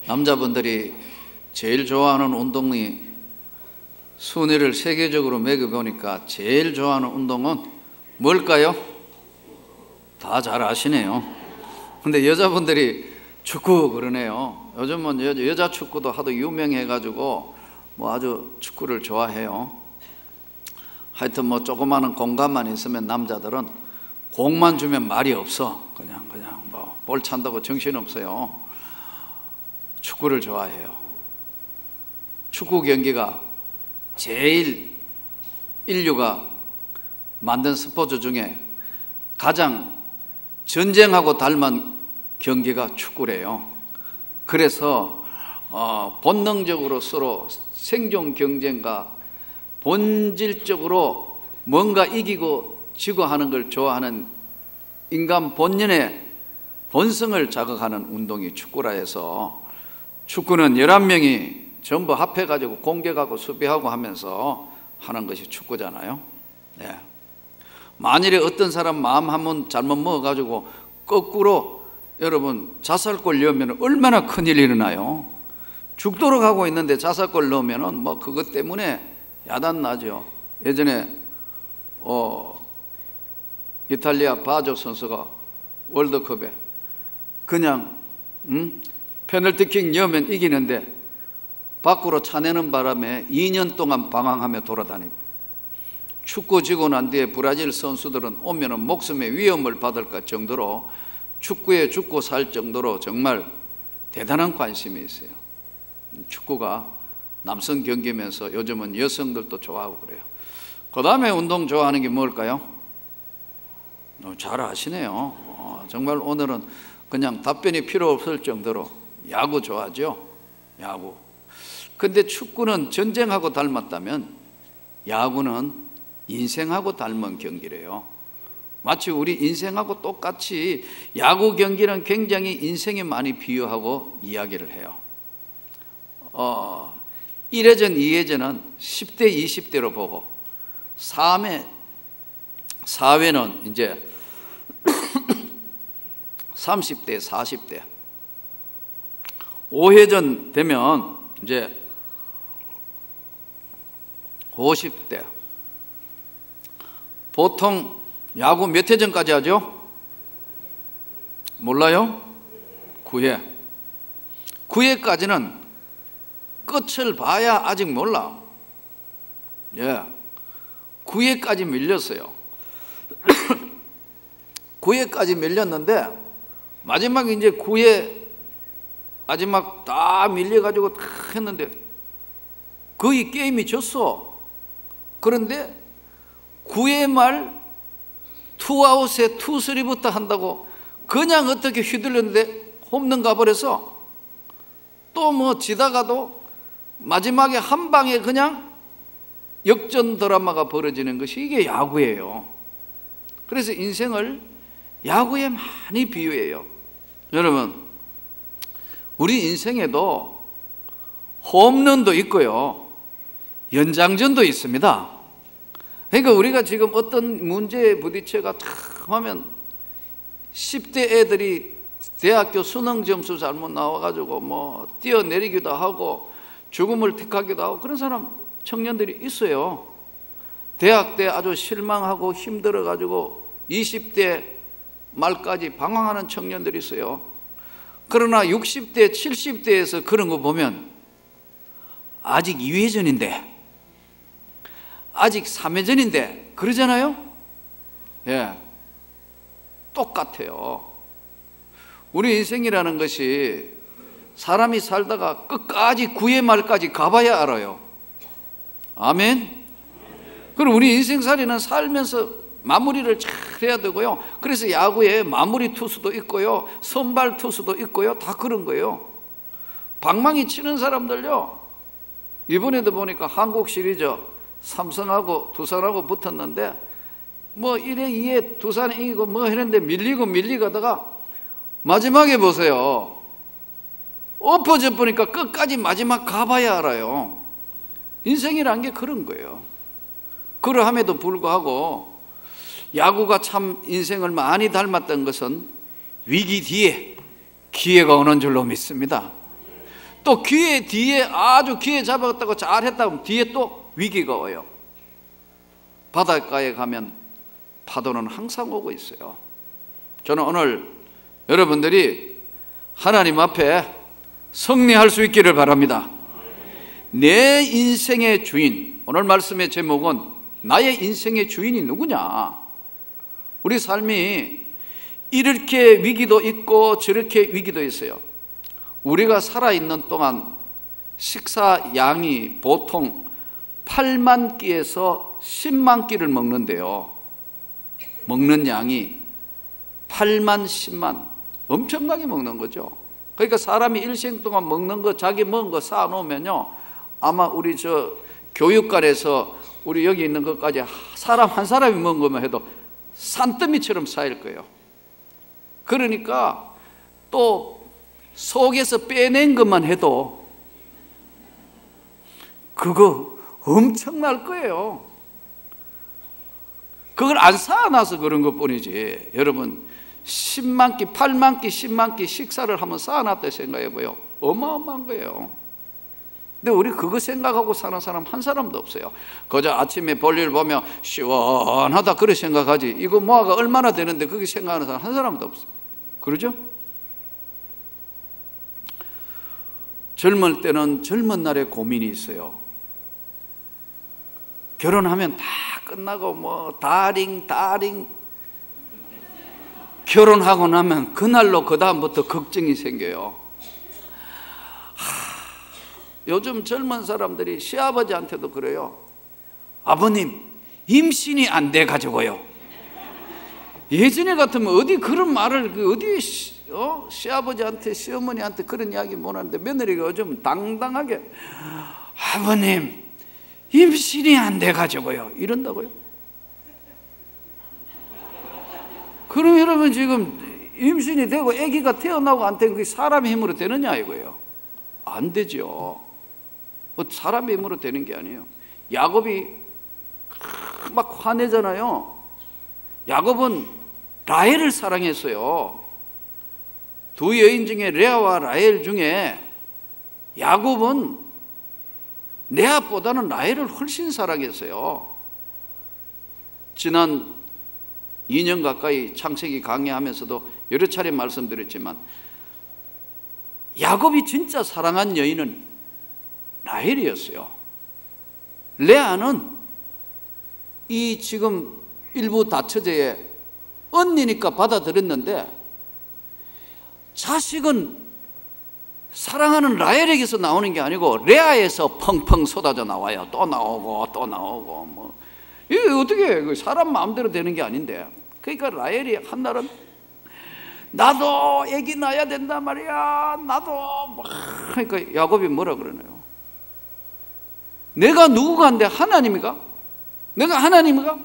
남자분들이 제일 좋아하는 운동이 순위를 세계적으로 매겨보니까 제일 좋아하는 운동은 뭘까요? 다 잘 아시네요. 근데 여자분들이 축구 그러네요. 요즘은 여자 축구도 하도 유명해가지고 뭐 아주 축구를 좋아해요. 하여튼 뭐 조그마한 공간만 있으면 남자들은 공만 주면 말이 없어. 그냥 뭐 볼 찬다고 정신없어요. 축구를 좋아해요. 축구 경기가 제일 인류가 만든 스포츠 중에 가장 전쟁하고 닮은 경기가 축구래요. 그래서 본능적으로 서로 생존 경쟁과 본질적으로 뭔가 이기고 지고 하는 걸 좋아하는 인간 본연의 본성을 자극하는 운동이 축구라 해서 축구는 11명이 전부 합해가지고 공격하고 수비하고 하면서 하는 것이 축구잖아요. 네. 만일에 어떤 사람 마음 한번 잘못 먹어가지고 거꾸로 여러분 자살골 넣으면 얼마나 큰일이 일어나요. 죽도록 하고 있는데 자살골 넣으면 뭐 그것 때문에 야단 나죠. 예전에 이탈리아 바조 선수가 월드컵에 그냥 페널티킥 넣으면 이기는데 밖으로 차내는 바람에 2년 동안 방황하며 돌아다니고, 축구 지고 난 뒤에 브라질 선수들은 오면은 목숨의 위험을 받을까 정도로 축구에 죽고 살 정도로 정말 대단한 관심이 있어요. 축구가 남성 경기면서 요즘은 여성들도 좋아하고 그래요. 그 다음에 운동 좋아하는 게 뭘까요? 잘 아시네요. 정말 오늘은 그냥 답변이 필요 없을 정도로 야구 좋아하죠. 야구. 근데 축구는 전쟁하고 닮았다면 야구는 인생하고 닮은 경기래요. 마치 우리 인생하고 똑같이 야구 경기는 굉장히 인생에 많이 비유하고 이야기를 해요. 1회전, 2회전은 10대, 20대로 보고 4회는 이제 30대, 40대, 5회전 되면 이제 50대. 보통 야구 몇 회전까지 하죠? 몰라요? 9회. 9회까지는 끝을 봐야 아직 몰라. 9회까지 밀렸어요. 9회까지 밀렸는데 마지막에 이제 9회 마지막 다 밀려가지고 다 했는데 거의 게임이 졌어. 그런데 9회 말 투아웃에 투쓰리부터 한다고 그냥 어떻게 휘둘렸는데 홈런 가버려서 또 뭐 지다가도 마지막에 한 방에 그냥 역전 드라마가 벌어지는 것이 이게 야구예요. 그래서 인생을 야구에 많이 비유해요. 여러분, 우리 인생에도 홈런도 있고요, 연장전도 있습니다. 그러니까 우리가 지금 어떤 문제에 부딪혀가 참 하면 10대 애들이 대학교 수능 점수 잘못 나와가지고 뭐 뛰어내리기도 하고 죽음을 택하기도 하고 그런 사람 청년들이 있어요. 대학 때 아주 실망하고 힘들어가지고 20대 말까지 방황하는 청년들이 있어요. 그러나 60대, 70대에서 그런 거 보면 아직 2회전인데, 아직 3회전인데 그러잖아요. 똑같아요. 우리 인생이라는 것이 사람이 살다가 끝까지 9회 말까지 가봐야 알아요. 아멘. 그럼 우리 인생살이는 살면서 마무리를 잘 해야 되고요. 그래서 야구에 마무리 투수도 있고요, 선발 투수도 있고요, 다 그런 거예요. 방망이 치는 사람들요, 이번에도 보니까 한국 시리즈 삼성하고 두산하고 붙었는데 뭐 1회 2회 두산이 이기고 뭐 했는데 밀리고 하다가 마지막에 보세요. 엎어져 보니까 끝까지 마지막 가봐야 알아요. 인생이란 게 그런 거예요. 그러함에도 불구하고 야구가 참 인생을 많이 닮았던 것은 위기 뒤에 기회가 오는 줄로 믿습니다. 또 기회 뒤에 아주 기회 잡았다고 잘했다고 뒤에 또 위기가 와요. 바닷가에 가면 파도는 항상 오고 있어요. 저는 오늘 여러분들이 하나님 앞에 승리할 수 있기를 바랍니다. 내 인생의 주인, 오늘 말씀의 제목은 나의 인생의 주인이 누구냐? 우리 삶이 이렇게 위기도 있고 저렇게 위기도 있어요. 우리가 살아있는 동안 식사 양이 보통 8만 끼에서 10만 끼를 먹는데요, 먹는 양이 8만 10만 엄청나게 먹는 거죠. 그러니까 사람이 일생 동안 먹는 거, 자기 먹은 거 쌓아놓으면요, 아마 우리 저 교육관에서 우리 여기 있는 것까지 사람 한 사람이 먹은 것만 해도 산더미처럼 쌓일 거예요. 그러니까 또 속에서 빼낸 것만 해도 그거 엄청날 거예요. 그걸 안 쌓아놔서 그런 것뿐이지. 여러분 10만 끼, 8만 끼, 10만 끼 식사를 한번 쌓아놨다 생각해봐요. 어마어마한 거예요. 근데 우리 그거 생각하고 사는 사람 한 사람도 없어요. 그저 아침에 볼일 보면 시원하다 그래 생각하지, 이거 모아가 얼마나 되는데 그렇게 생각하는 사람 한 사람도 없어요. 그러죠? 젊을 때는 젊은 날에 고민이 있어요. 결혼하면 다 끝나고 뭐 다링 결혼하고 나면 그날로 그 다음부터 걱정이 생겨요. 요즘 젊은 사람들이 시아버지한테도 그래요. 아버님 임신이 안 돼 가지고요. 예전에 같으면 어디 그런 말을 어디 시아버지한테 시어머니한테 그런 이야기 못 하는데 며느리가 요즘 당당하게 아버님 임신이 안 돼 가지고요 이런다고요. 그럼 여러분 지금 임신이 되고 아기가 태어나고 안 되고 그게 사람의 힘으로 되느냐 이거예요. 안 되죠. 사람의 힘으로 되는 게 아니에요. 야곱이 막 화내잖아요. 야곱은 라헬을 사랑했어요. 두 여인 중에 레아와 라헬 중에 야곱은 레아보다는 라헬을 훨씬 사랑했어요. 지난 2년 가까이 창세기 강의하면서도 여러 차례 말씀드렸지만 야곱이 진짜 사랑한 여인은 라헬이었어요. 레아는 이 지금 일부 다처제의 언니니까 받아들였는데 자식은 사랑하는 라헬에게서 나오는 게 아니고 레아에서 펑펑 쏟아져 나와요. 또 나오고 또 나오고 뭐 이게 어떻게 사람 마음대로 되는 게 아닌데. 그러니까 라헬이 한날은 나도 애기 낳아야 된단 말이야. 나도 막. 그러니까 야곱이 뭐라 그러나요? 내가 누구간데 하나님이가? 내가 하나님이가?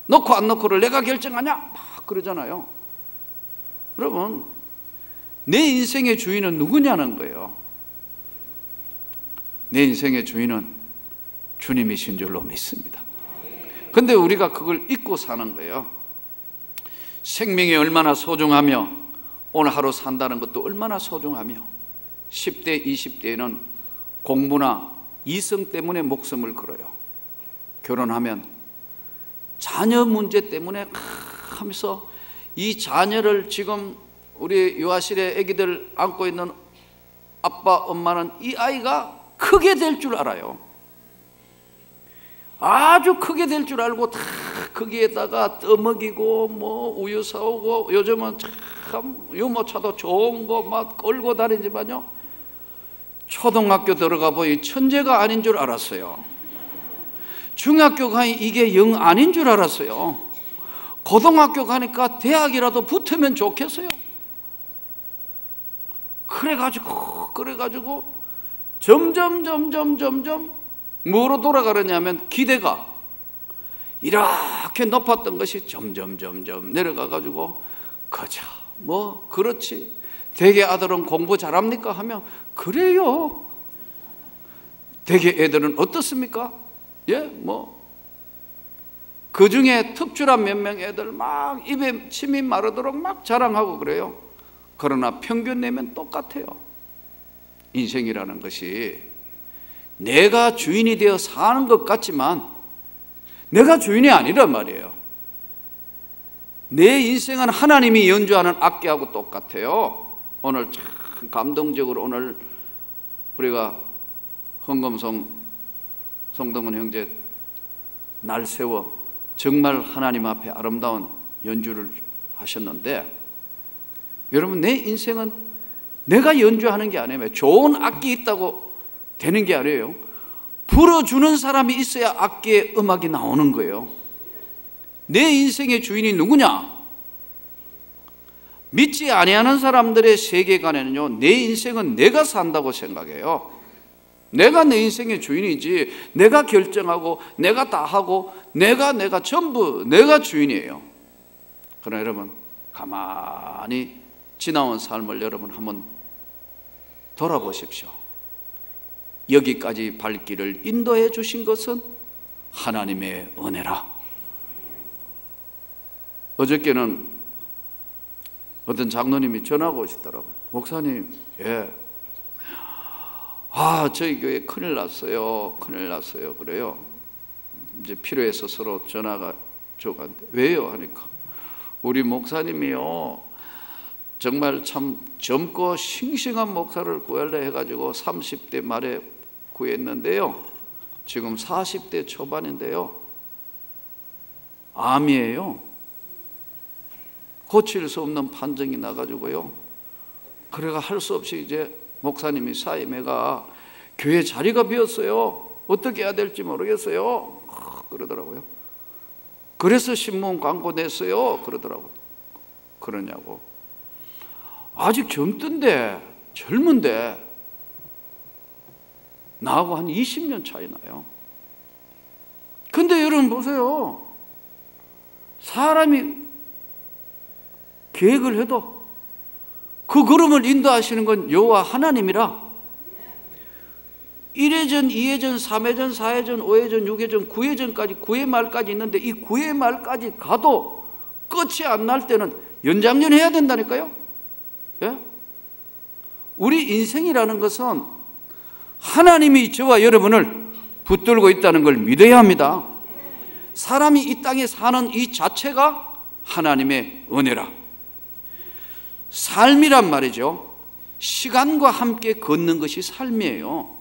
넣고 안 넣고를 내가 결정하냐? 막 그러잖아요. 여러분 내 인생의 주인은 누구냐는 거예요. 내 인생의 주인은 주님이신 줄로 믿습니다. 근데 우리가 그걸 잊고 사는 거예요. 생명이 얼마나 소중하며 오늘 하루 산다는 것도 얼마나 소중하며 10대, 20대에는 공부나 이성 때문에 목숨을 걸어요. 결혼하면 자녀 문제 때문에 하면서 이 자녀를 지금 우리 유아실에 아기들 안고 있는 아빠, 엄마는 이 아이가 크게 될 줄 알아요. 아주 크게 될 줄 알고 다 거기에다가 떠먹이고 뭐 우유 사오고 요즘은 참 유모차도 좋은 거 막 끌고 다니지만요, 초등학교 들어가 보니 천재가 아닌 줄 알았어요. 중학교 가니 이게 영 아닌 줄 알았어요. 고등학교 가니까 대학이라도 붙으면 좋겠어요. 그래가지고 점점 뭐로 돌아가느냐면 기대가 이렇게 높았던 것이 점점 내려가가지고 그저 뭐 그렇지 대개 아들은 공부 잘합니까 하면 그래요. 대개 애들은 어떻습니까? 예, 뭐 그 중에 특출한 몇 명 애들 막 입에 침이 마르도록 막 자랑하고 그래요. 그러나 평균 내면 똑같아요. 인생이라는 것이 내가 주인이 되어 사는 것 같지만 내가 주인이 아니란 말이에요. 내 인생은 하나님이 연주하는 악기하고 똑같아요. 오늘 참 감동적으로 오늘 우리가 헌금송 성동은 형제 날 세워 정말 하나님 앞에 아름다운 연주를 하셨는데, 여러분 내 인생은 내가 연주하는 게 아니에요. 좋은 악기 있다고 되는 게 아니에요. 불어주는 사람이 있어야 악기의 음악이 나오는 거예요. 내 인생의 주인이 누구냐? 믿지 아니하는 사람들의 세계관에는요, 내 인생은 내가 산다고 생각해요. 내가 내 인생의 주인이지, 내가 결정하고 내가 다 하고 내가 전부 내가 주인이에요. 그러나 여러분 가만히 지나온 삶을 여러분 한번 돌아보십시오. 여기까지 발길을 인도해 주신 것은 하나님의 은혜라. 어저께는 어떤 장로님이 전화가 오시더라고요. 목사님, 저희 교회 큰일 났어요. 그래요. 이제 필요해서 서로 전화가 줘가는데 왜요? 하니까 우리 목사님이요, 정말 참 젊고 싱싱한 목사를 구하려 해가지고 30대 말에 구했는데요, 지금 40대 초반인데요, 암이에요. 고칠 수 없는 판정이 나가지고요, 그래가 할 수 없이 이제 목사님이 사임해가 교회 자리가 비었어요. 어떻게 해야 될지 모르겠어요. 그러더라고요. 그래서 신문 광고 냈어요. 그러더라고요. 그러냐고. 아직 젊은데 나하고 한 20년 차이 나요. 근데 여러분 보세요. 사람이 계획을 해도 그 걸음을 인도하시는 건 여호와 하나님이라. 1회전, 2회전, 3회전, 4회전, 5회전, 6회전, 9회전까지 9회 말까지 있는데 이 9회 말까지 가도 끝이 안 날 때는 연장전 해야 된다니까요. 예? 우리 인생이라는 것은 하나님이 저와 여러분을 붙들고 있다는 걸 믿어야 합니다. 사람이 이 땅에 사는 이 자체가 하나님의 은혜라. 삶이란 말이죠. 시간과 함께 걷는 것이 삶이에요.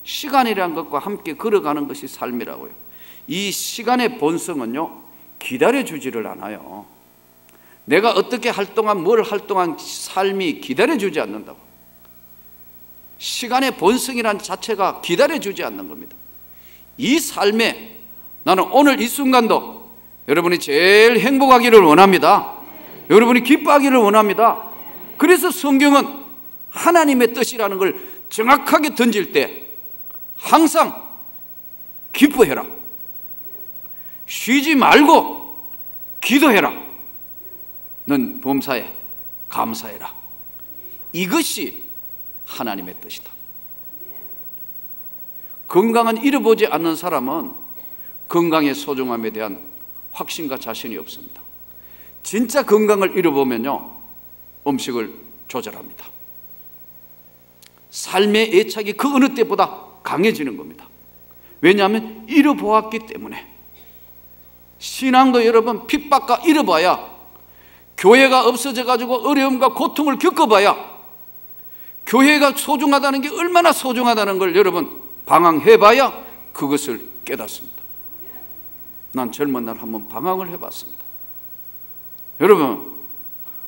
시간이란 것과 함께 걸어가는 것이 삶이라고요. 이 시간의 본성은요, 기다려주지를 않아요. 내가 어떻게 할 동안 뭘 할 동안 삶이 기다려주지 않는다고. 시간의 본성이란 자체가 기다려주지 않는 겁니다. 이 삶에 나는 오늘 이 순간도 여러분이 제일 행복하기를 원합니다. 여러분이 기뻐하기를 원합니다. 그래서 성경은 하나님의 뜻이라는 걸 정확하게 던질 때 항상 기뻐해라, 쉬지 말고 기도해라, 넌 범사에 감사해라. 이것이 하나님의 뜻이다. 건강은 잃어보지 않는 사람은 건강의 소중함에 대한 확신과 자신이 없습니다. 진짜 건강을 잃어보면요, 음식을 조절합니다. 삶의 애착이 그 어느 때보다 강해지는 겁니다. 왜냐하면 잃어보았기 때문에. 신앙도 여러분 핍박과 잃어봐야, 교회가 없어져 가지고 어려움과 고통을 겪어봐야, 교회가 소중하다는 게 얼마나 소중하다는 걸 여러분 방황해봐야 그것을 깨닫습니다. 난 젊은 날 한번 방황을 해봤습니다. 여러분,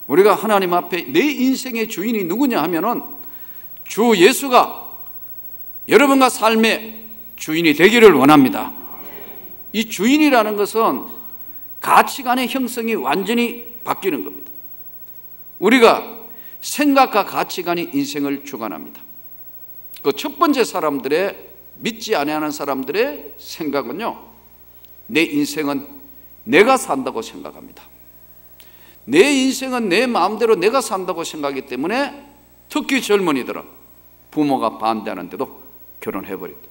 우리가 하나님 앞에 내 인생의 주인이 누구냐 하면은 주 예수가 여러분과 삶의 주인이 되기를 원합니다. 이 주인이라는 것은 가치관의 형성이 완전히 바뀌는 겁니다. 우리가 생각과 가치관이 인생을 주관합니다. 그 첫 번째 사람들의, 믿지 아니하는 사람들의 생각은요, 내 인생은 내가 산다고 생각합니다. 내 인생은 내 마음대로 내가 산다고 생각하기 때문에 특히 젊은이들은 부모가 반대하는데도 결혼해버린다.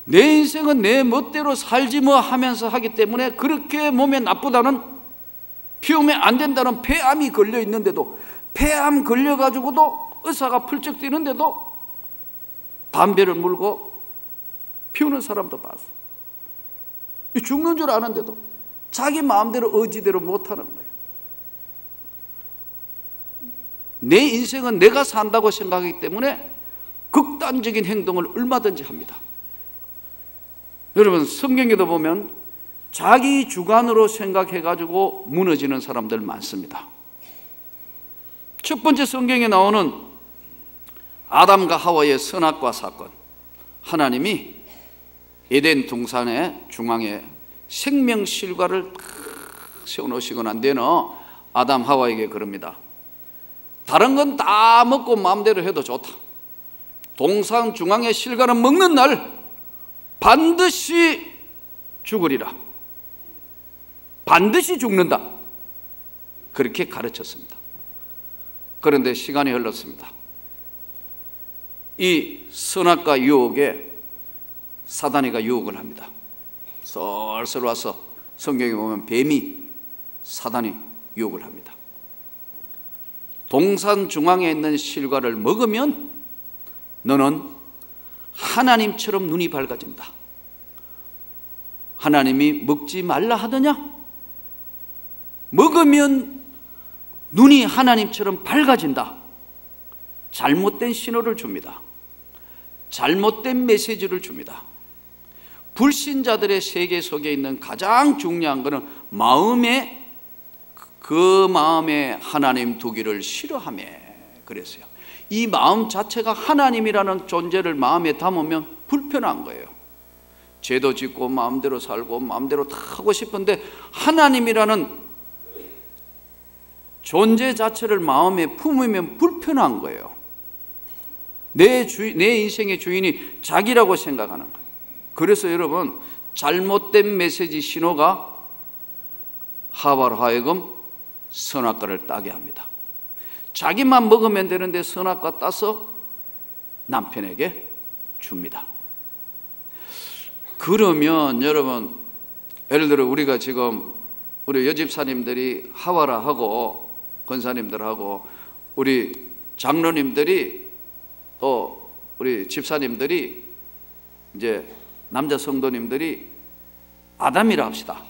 내 인생은 내 멋대로 살지 뭐 하면서 하기 때문에 그렇게 몸에 나쁘다는, 피우면 안 된다는 폐암이 걸려 있는데도 폐암 걸려가지고도 의사가 펄쩍 뛰는데도 담배를 물고 피우는 사람도 봤어요. 죽는 줄 아는데도 자기 마음대로 의지대로 못하는 거예요. 내 인생은 내가 산다고 생각하기 때문에 극단적인 행동을 얼마든지 합니다. 여러분, 성경에도 보면 자기 주관으로 생각해가지고 무너지는 사람들 많습니다. 첫 번째 성경에 나오는 아담과 하와의 선악과 사건, 하나님이 에덴 동산의 중앙에 생명실과를 세워놓으시고 난 뒤에는 아담 하와에게 그럽니다. 다른 건 다 먹고 마음대로 해도 좋다. 동산 중앙의 실과는 먹는 날 반드시 죽으리라. 반드시 죽는다. 그렇게 가르쳤습니다. 그런데 시간이 흘렀습니다. 이 선악과 유혹에 사단이가 유혹을 합니다. 솔솔 와서 성경에 보면 뱀이 사단이 유혹을 합니다. 동산 중앙에 있는 실과를 먹으면 너는 하나님처럼 눈이 밝아진다. 하나님이 먹지 말라 하더냐? 먹으면 눈이 하나님처럼 밝아진다. 잘못된 신호를 줍니다. 잘못된 메시지를 줍니다. 불신자들의 세계 속에 있는 가장 중요한 것은 그 마음에 하나님 두기를 싫어하며 그랬어요. 이 마음 자체가 하나님이라는 존재를 마음에 담으면 불편한 거예요. 죄도 짓고 마음대로 살고 마음대로 다 하고 싶은데 하나님이라는 존재 자체를 마음에 품으면 불편한 거예요. 내 인생의 주인이 자기라고 생각하는 거예요. 그래서 여러분, 잘못된 메시지 신호가 하와로 하여금 선악과를 따게 합니다. 자기만 먹으면 되는데 선악과 따서 남편에게 줍니다. 그러면 여러분, 예를 들어 우리가 지금 우리 여집사님들이 하와라 하고 권사님들하고 우리 장로님들이 또 우리 집사님들이 이제 남자 성도님들이 아담이라 합시다.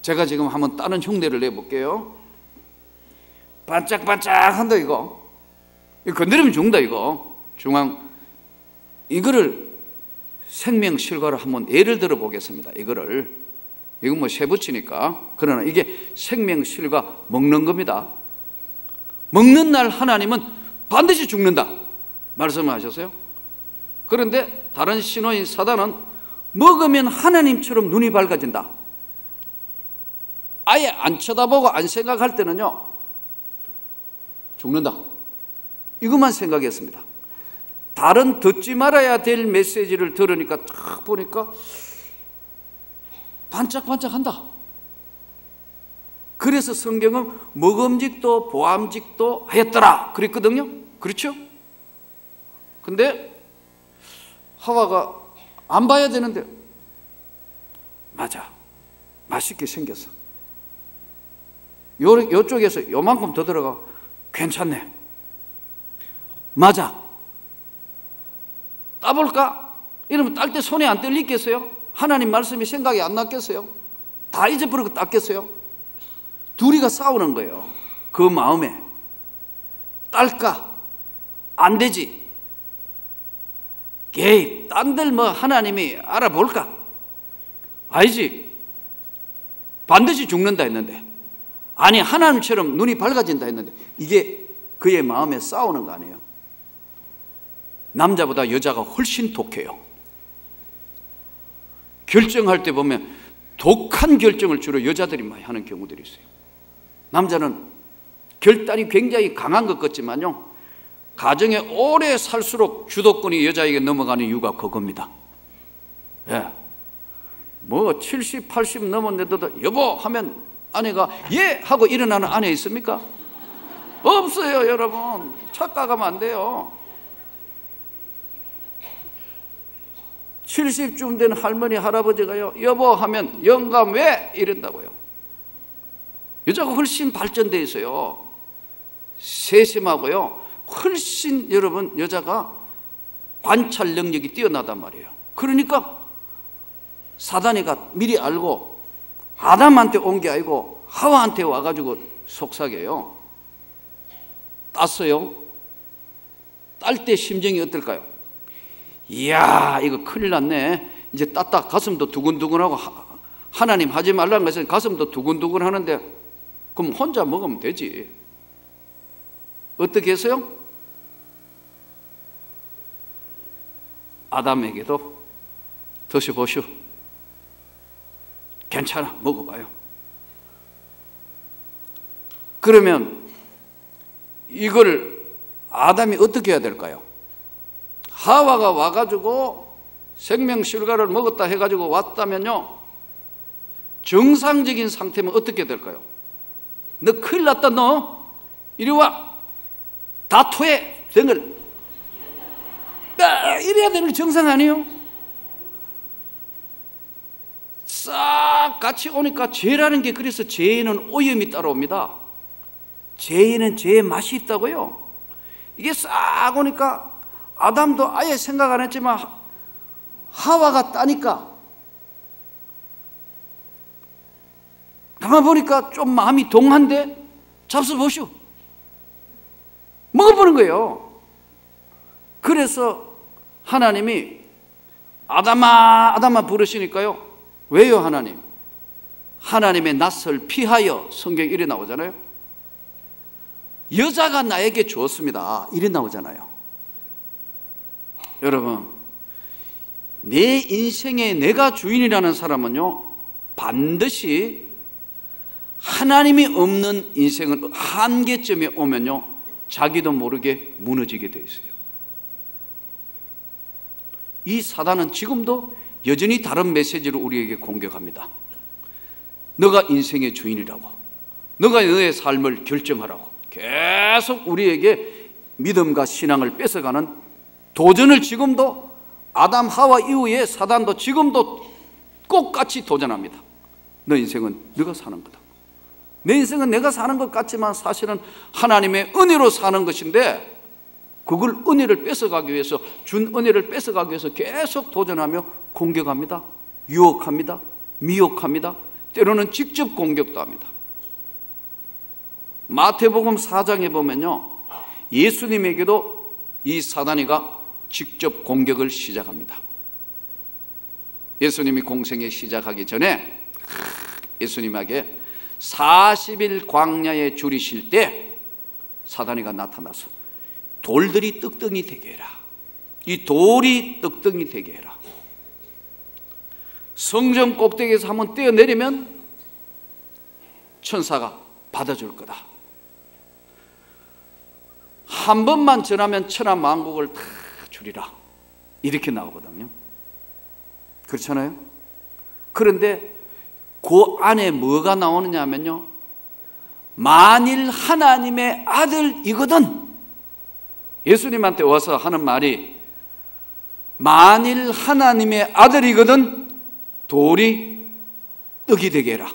제가 지금 한번 다른 흉내를 내볼게요. 반짝반짝한다 이거 건드리면 죽는다 이거 이거를 생명실과를 한번 예를 들어 보겠습니다. 이건 뭐 쇠붙이니까. 그러나 이게 생명실과 먹는 겁니다. 먹는 날 하나님은 반드시 죽는다 말씀하셨어요. 그런데 다른 신호인 사단은 먹으면 하나님처럼 눈이 밝아진다. 아예 안 쳐다보고 안 생각할 때는요, 죽는다. 이것만 생각했습니다. 다른 듣지 말아야 될 메시지를 들으니까 딱 보니까 반짝반짝한다. 그래서 성경은 먹음직도 보암직도 하였더라 그랬거든요. 그렇죠? 근데 하와가 안 봐야 되는데 맞아, 맛있게 생겼어. 요쪽에서 요만큼 더 들어가 괜찮네. 맞아, 따볼까? 이러면 딸 때 손에 안 떨리겠어요? 하나님 말씀이 생각이 안 났겠어요? 다 잊어버리고 땄겠어요? 둘이가 싸우는 거예요. 그 마음에 딸까? 안 되지. 에이, 딴들 뭐 하나님이 알아볼까? 아니지. 반드시 죽는다 했는데, 아니 하나님처럼 눈이 밝아진다 했는데, 이게 그의 마음에 싸우는 거 아니에요? 남자보다 여자가 훨씬 독해요. 결정할 때 보면 독한 결정을 주로 여자들이 많이 하는 경우들이 있어요. 남자는 결단이 굉장히 강한 것 같지만요, 가정에 오래 살수록 주도권이 여자에게 넘어가는 이유가 그겁니다. 예. 뭐 70, 80 넘었는데도 여보 하면 아내가 예 하고 일어나는 아내 있습니까? 없어요. 여러분, 착각하면 안 돼요. 70쯤 된 할머니 할아버지가요, 여보 하면 영감 왜? 이런다고요. 여자가 훨씬 발전되어 있어요. 세심하고요, 훨씬 여러분 여자가 관찰 능력이 뛰어나단 말이에요. 그러니까 사단이가 미리 알고 아담한테 온 게 아니고 하와한테 와가지고 속삭여요. 땄어요. 딸 때 심정이 어떨까요? 이야, 이거 큰일 났네. 이제 땄다 가슴도 두근두근하고, 하나님 하지 말라는 것은 가슴도 두근두근 하는데, 그럼 혼자 먹으면 되지. 어떻게 했어요? 아담에게도 드셔보시오. 괜찮아, 먹어봐요. 그러면 이걸 아담이 어떻게 해야 될까요? 하와가 와가지고 생명실과를 먹었다 해가지고 왔다면요, 정상적인 상태면 어떻게 될까요? 너 큰일 났다, 너 이리 와, 다 토해, 등을 이래야 되는 게 정상 아니에요? 싹 같이 오니까 죄라는 게, 그래서 죄에는 오염이 따라옵니다. 죄에는 죄의 맛이 있다고요. 이게 싹 오니까 아담도 아예 생각 안 했지만 하와가 따니까 가만 보니까 좀 마음이 동한데 잡숴보시오. 먹어보는 거예요. 그래서 하나님이 아담아 아담아 부르시니까요. 왜요 하나님? 하나님의 낯을 피하여, 성경 이래 나오잖아요. 여자가 나에게 주었습니다, 이래 나오잖아요. 여러분, 내 인생에 내가 주인이라는 사람은요, 반드시 하나님이 없는 인생은 한계점에 오면요, 자기도 모르게 무너지게 돼 있어요. 이 사단은 지금도 여전히 다른 메시지로 우리에게 공격합니다. 너가 인생의 주인이라고, 너가 너의 삶을 결정하라고 계속 우리에게 믿음과 신앙을 뺏어가는 도전을 지금도, 아담 하와 이후에 사단도 지금도 똑같이 도전합니다. 너 인생은 네가 사는 거다. 내 인생은 내가 사는 것 같지만 사실은 하나님의 은혜로 사는 것인데, 그걸 은혜를 뺏어가기 위해서, 준 은혜를 뺏어가기 위해서 계속 도전하며 공격합니다. 유혹합니다. 미혹합니다. 때로는 직접 공격도 합니다. 마태복음 4장에 보면요, 예수님에게도 이 사단이가 직접 공격을 시작합니다. 예수님이 공생에 시작하기 전에 예수님에게 40일 광야에 줄이실 때 사단이가 나타나서 돌들이 떡덩이 되게 해라, 이 돌이 떡덩이 되게 해라, 성전 꼭대기에서 한번 떼어내리면 천사가 받아줄 거다, 한 번만 전하면 천하 만국을 다 주리라, 이렇게 나오거든요. 그렇잖아요? 그런데 그 안에 뭐가 나오느냐 하면요, 만일 하나님의 아들이거든, 예수님한테 와서 하는 말이 만일 하나님의 아들이거든 돌이 떡이 되게 해라,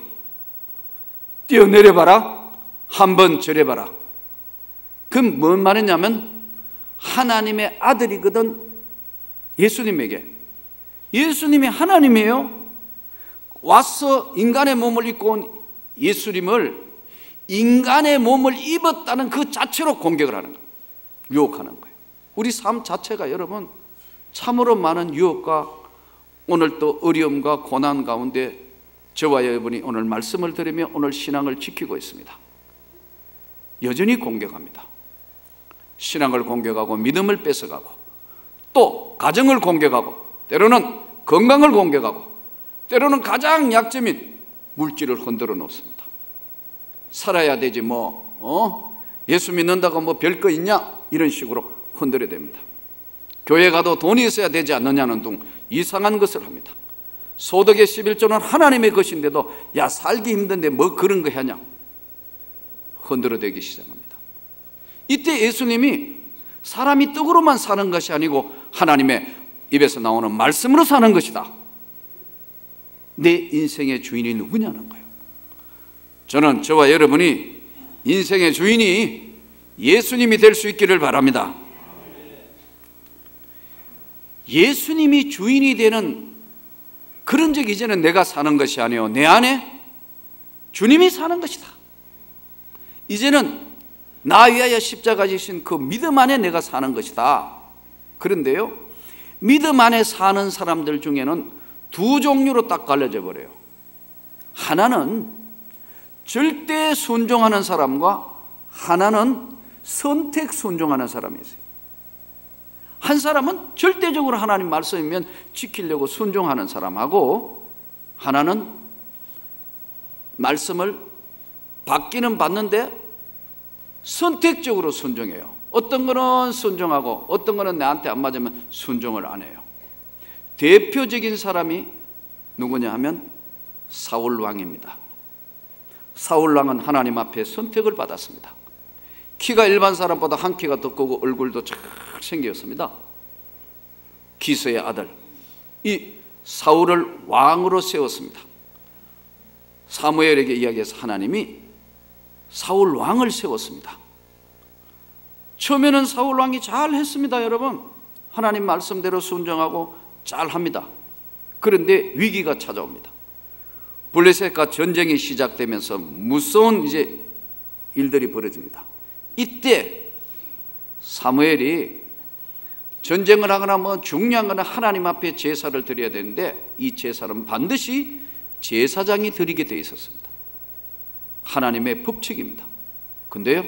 뛰어내려봐라, 한번 절해봐라. 그럼 뭔 말이냐면, 하나님의 아들이거든, 예수님에게, 예수님이 하나님이에요. 와서 인간의 몸을 입고 온 예수님을 인간의 몸을 입었다는 그 자체로 공격을 하는 거예요. 유혹하는 거예요. 우리 삶 자체가 여러분 참으로 많은 유혹과 오늘 또 어려움과 고난 가운데 저와 여러분이 오늘 말씀을 들으며 오늘 신앙을 지키고 있습니다. 여전히 공격합니다. 신앙을 공격하고 믿음을 뺏어가고 또 가정을 공격하고 때로는 건강을 공격하고 때로는 가장 약점인 물질을 흔들어 놓습니다. 살아야 되지 예수 믿는다고 뭐 별거 있냐, 이런 식으로 흔들어야 됩니다. 교회 가도 돈이 있어야 되지 않느냐는 등 이상한 것을 합니다. 소득의 11조는 하나님의 것인데도 야 살기 힘든데 뭐 그런 거 하냐, 흔들어대기 시작합니다. 이때 예수님이 사람이 떡으로만 사는 것이 아니고 하나님의 입에서 나오는 말씀으로 사는 것이다, 내 인생의 주인이 누구냐는 거예요. 저는 저와 여러분이 인생의 주인이 예수님이 될 수 있기를 바랍니다. 예수님이 주인이 되는 그런 적 이제는 내가 사는 것이 아니요 내 안에 주님이 사는 것이다. 이제는 나 위하여 십자가 지신 그 믿음 안에 내가 사는 것이다. 그런데요, 믿음 안에 사는 사람들 중에는 두 종류로 딱 갈려져 버려요. 하나는 절대 순종하는 사람과 하나는 선택 순종하는 사람이 있어요. 한 사람은 절대적으로 하나님 말씀이면 지키려고 순종하는 사람하고, 하나는 말씀을 받기는 받는데 선택적으로 순종해요. 어떤 거는 순종하고 어떤 거는 나한테 안 맞으면 순종을 안 해요. 대표적인 사람이 누구냐 하면 사울 왕입니다. 사울 왕은 하나님 앞에 선택을 받았습니다. 키가 일반 사람보다 한 키가 더 크고 얼굴도 쫙 생겼습니다. 기스의 아들 이 사울을 왕으로 세웠습니다. 사무엘에게 이야기해서 하나님이 사울 왕을 세웠습니다. 처음에는 사울 왕이 잘했습니다. 여러분, 하나님 말씀대로 순종하고 잘합니다. 그런데 위기가 찾아옵니다. 블레셋과 전쟁이 시작되면서 무서운 이제 일들이 벌어집니다. 이때 사무엘이 전쟁을 하거나 뭐 중요한 거나 하나님 앞에 제사를 드려야 되는데 이 제사는 반드시 제사장이 드리게 되어 있었습니다. 하나님의 법칙입니다. 근데요,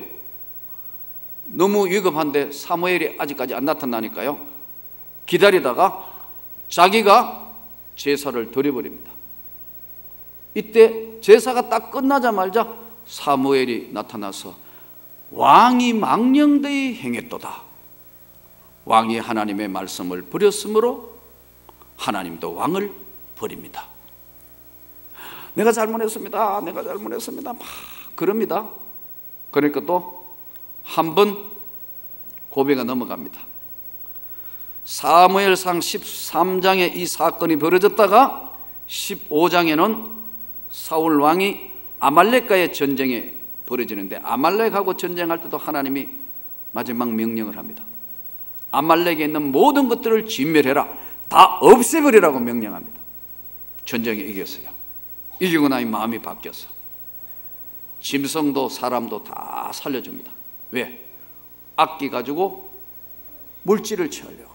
너무 위급한데 사무엘이 아직까지 안 나타나니까요, 기다리다가 자기가 제사를 드려버립니다. 이때 제사가 딱 끝나자마자 사무엘이 나타나서 왕이 망령되이 행했도다. 왕이 하나님의 말씀을 버렸으므로 하나님도 왕을 버립니다. 내가 잘못했습니다. 내가 잘못했습니다. 막 그럽니다. 그러니까 또 한 번 고비가 넘어갑니다. 사무엘상 13장에 이 사건이 벌어졌다가 15장에는 사울 왕이 아말렉과의 전쟁에 벌어지는데, 아말렉하고 전쟁할 때도 하나님이 마지막 명령을 합니다. 아말렉에 있는 모든 것들을 진멸해라, 다 없애버리라고 명령합니다. 전쟁에 이겼어요. 이기고 나니 마음이 바뀌었어. 짐승도 사람도 다 살려줍니다. 왜? 악기 가지고 물질을 취하려고.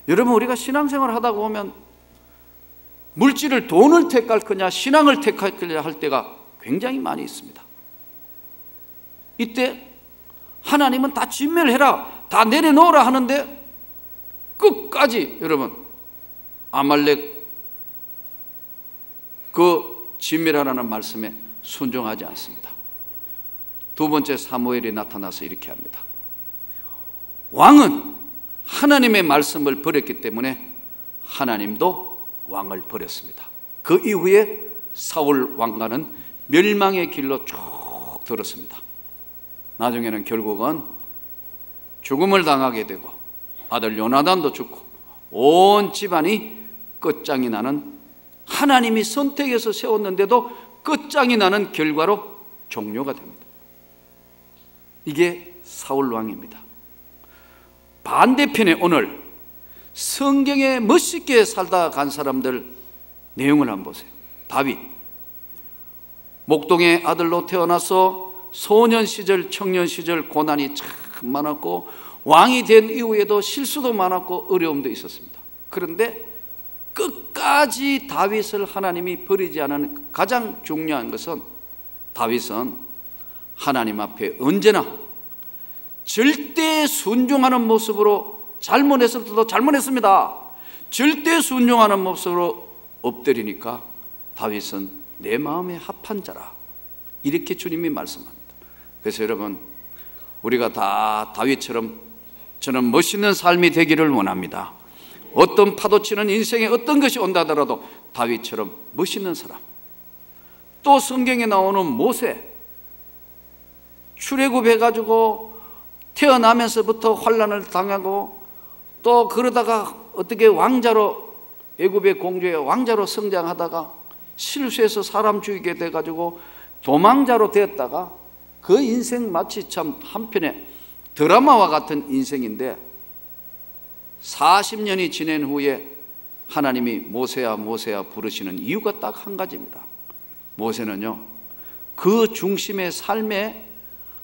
여러분, 우리가 신앙생활을 하다 보면 물질을, 돈을 택할 거냐 신앙을 택할 거냐 할 때가 굉장히 많이 있습니다. 이때 하나님은 다 진멸해라, 다 내려놓으라 하는데 끝까지 여러분 아말렉 그 진멸하라는 말씀에 순종하지 않습니다. 두 번째 사무엘이 나타나서 이렇게 합니다. 왕은 하나님의 말씀을 버렸기 때문에 하나님도 왕을 버렸습니다. 그 이후에 사울 왕가는 멸망의 길로 쭉 들었습니다. 나중에는 결국은 죽음을 당하게 되고 아들 요나단도 죽고 온 집안이 끝장이 나는, 하나님이 선택해서 세웠는데도 끝장이 나는 결과로 종료가 됩니다. 이게 사울 왕입니다. 반대편에 오늘 성경에 멋있게 살다 간 사람들 내용을 한번 보세요. 다윗, 목동의 아들로 태어나서 소년 시절, 청년 시절 고난이 참 많았고 왕이 된 이후에도 실수도 많았고 어려움도 있었습니다. 그런데 끝까지 다윗을 하나님이 버리지 않은 가장 중요한 것은, 다윗은 하나님 앞에 언제나 절대 순종하는 모습으로, 잘못했을 때도 잘못했습니다, 절대 순종하는 모습으로 엎드리니까 다윗은 내 마음에 합한 자라, 이렇게 주님이 말씀합니다. 그래서 여러분, 우리가 다 다윗처럼 저는 멋있는 삶이 되기를 원합니다. 어떤 파도치는 인생에 어떤 것이 온다 하더라도 다윗처럼 멋있는 사람. 또 성경에 나오는 모세, 출애굽해가지고 태어나면서부터 환난을 당하고 또 그러다가 어떻게 왕자로, 애굽의 공주의 왕자로 성장하다가 실수해서 사람 죽이게 돼가지고 도망자로 되었다가 그 인생 마치 참 한편에 드라마와 같은 인생인데 40년이 지난 후에 하나님이 모세야 모세야 부르시는 이유가 딱 한 가지입니다. 모세는요, 그 중심의 삶에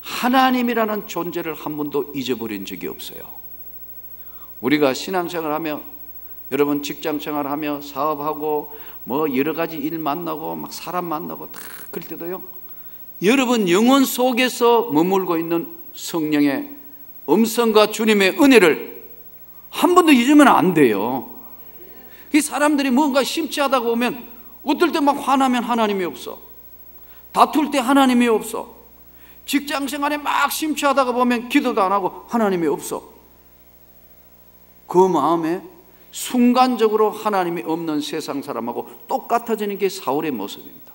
하나님이라는 존재를 한 번도 잊어버린 적이 없어요. 우리가 신앙생활하며, 여러분 직장생활하며 사업하고 뭐 여러 가지 일 만나고 막 사람 만나고 다 그럴 때도요, 여러분 영혼 속에서 머물고 있는 성령의 음성과 주님의 은혜를 한 번도 잊으면 안 돼요. 이 사람들이 뭔가 심취하다가 오면 어떨 때 막 화나면 하나님이 없어, 다툴 때 하나님이 없어, 직장생활에 막 심취하다가 보면 기도도 안 하고 하나님이 없어. 그 마음에 순간적으로 하나님이 없는 세상 사람하고 똑같아지는 게 사울의 모습입니다.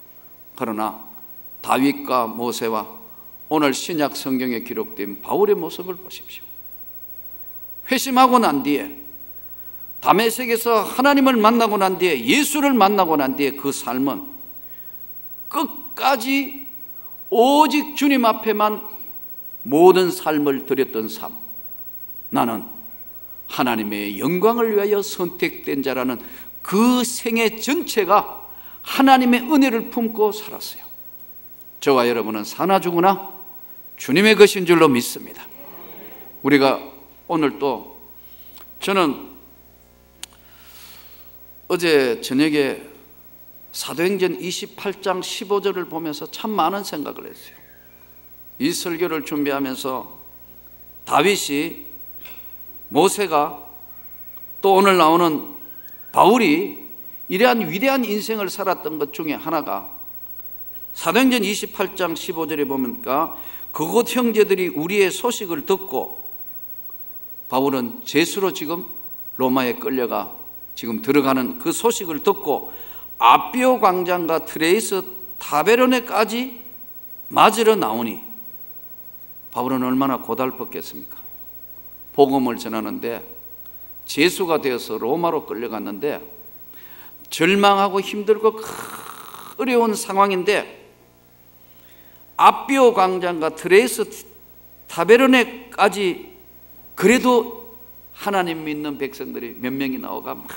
그러나 다윗과 모세와 오늘 신약 성경에 기록된 바울의 모습을 보십시오. 회심하고 난 뒤에, 다메섹에서 하나님을 만나고 난 뒤에, 예수를 만나고 난 뒤에 그 삶은 끝까지 오직 주님 앞에만 모든 삶을 드렸던 삶. 나는 하나님의 영광을 위하여 선택된 자라는 그 생애 전체가 하나님의 은혜를 품고 살았어요. 저와 여러분은 사나 죽으나 주님의 것인 줄로 믿습니다. 우리가 오늘 또, 저는 어제 저녁에 사도행전 28장 15절을 보면서 참 많은 생각을 했어요. 이 설교를 준비하면서 다윗이, 모세가, 또 오늘 나오는 바울이 이러한 위대한 인생을 살았던 것 중에 하나가, 사도행전 28장 15절에 보니까 그곳 형제들이 우리의 소식을 듣고, 바울은 제수로 지금 로마에 끌려가 지금 들어가는 그 소식을 듣고 아비오 광장과 트레이스 타베르네까지 맞으러 나오니 바울은 얼마나 고달팠겠습니까? 복음을 전하는데 제수가 되어서 로마로 끌려갔는데 절망하고 힘들고 어려운 상황인데, 아비오 광장과 트레이스 타베르네까지 그래도 하나님 믿는 백성들이 몇 명이 나와가 막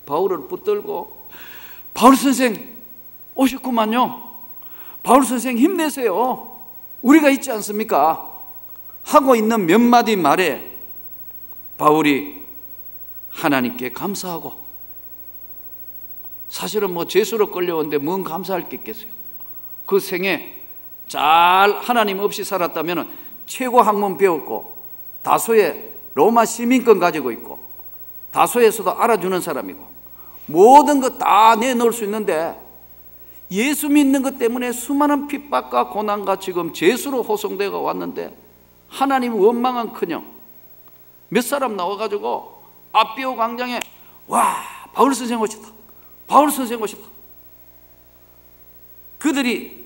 바울을 붙들고, 바울 선생 오셨구만요, 바울 선생 힘내세요, 우리가 있지 않습니까? 하고 있는 몇 마디 말에 바울이 하나님께 감사하고, 사실은 뭐 죄수로 끌려오는데 뭔 감사할 게 있겠어요. 그 생에 잘 하나님 없이 살았다면 최고 학문 배웠고, 다소의 로마 시민권 가지고 있고, 다소에서도 알아주는 사람이고, 모든 것 다 내놓을 수 있는데 예수 믿는 것 때문에 수많은 핍박과 고난과 지금 죄수로 호송되어 왔는데, 하나님 원망한커녕 몇 사람 나와가지고 아비오 광장에, 와, 바울 선생 오셨다, 바울 선생 오셨다. 그들이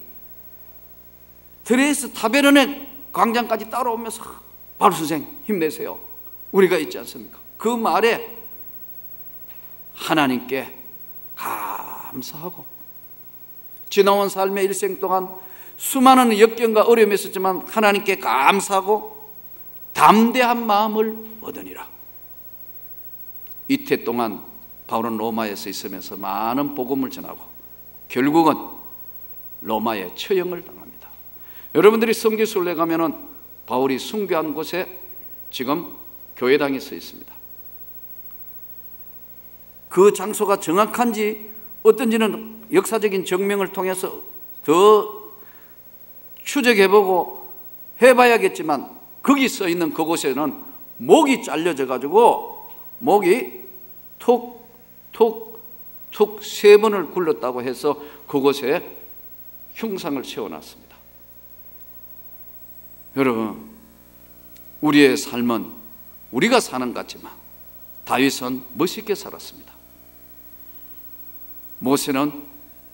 드레스 타베르네 광장까지 따라오면서 바울 선생 힘내세요, 우리가 있지 않습니까? 그 말에 하나님께 감사하고, 지나온 삶의 일생 동안 수많은 역경과 어려움이 있었지만 하나님께 감사하고 담대한 마음을 얻으니라. 이태 동안 바울은 로마에서 있으면서 많은 복음을 전하고 결국은 로마에 처형을 당합니다. 여러분들이 성지순례 가면은 바울이 순교한 곳에 지금 교회당이 서 있습니다. 그 장소가 정확한지 어떤지는 역사적인 증명을 통해서 더 추적해보고 해봐야겠지만, 거기 서 있는 그곳에는 목이 잘려져 가지고 목이 툭툭툭 3번을 굴렀다고 해서 그곳에 흉상을 채워놨습니다. 여러분, 우리의 삶은 우리가 사는 것 같지만 다윗은 멋있게 살았습니다. 모세는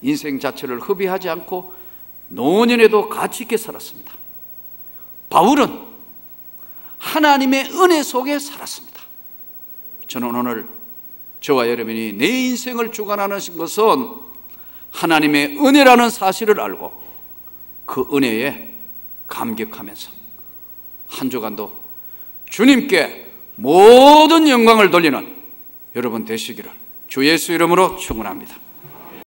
인생 자체를 허비하지 않고 노년에도 가치 있게 살았습니다. 바울은 하나님의 은혜 속에 살았습니다. 저는 오늘 저와 여러분이 내 인생을 주관하는 것은 하나님의 은혜라는 사실을 알고 그 은혜에 감격하면서 한 주간도 주님께 모든 영광을 돌리는 여러분 되시기를 주 예수 이름으로 축원합니다.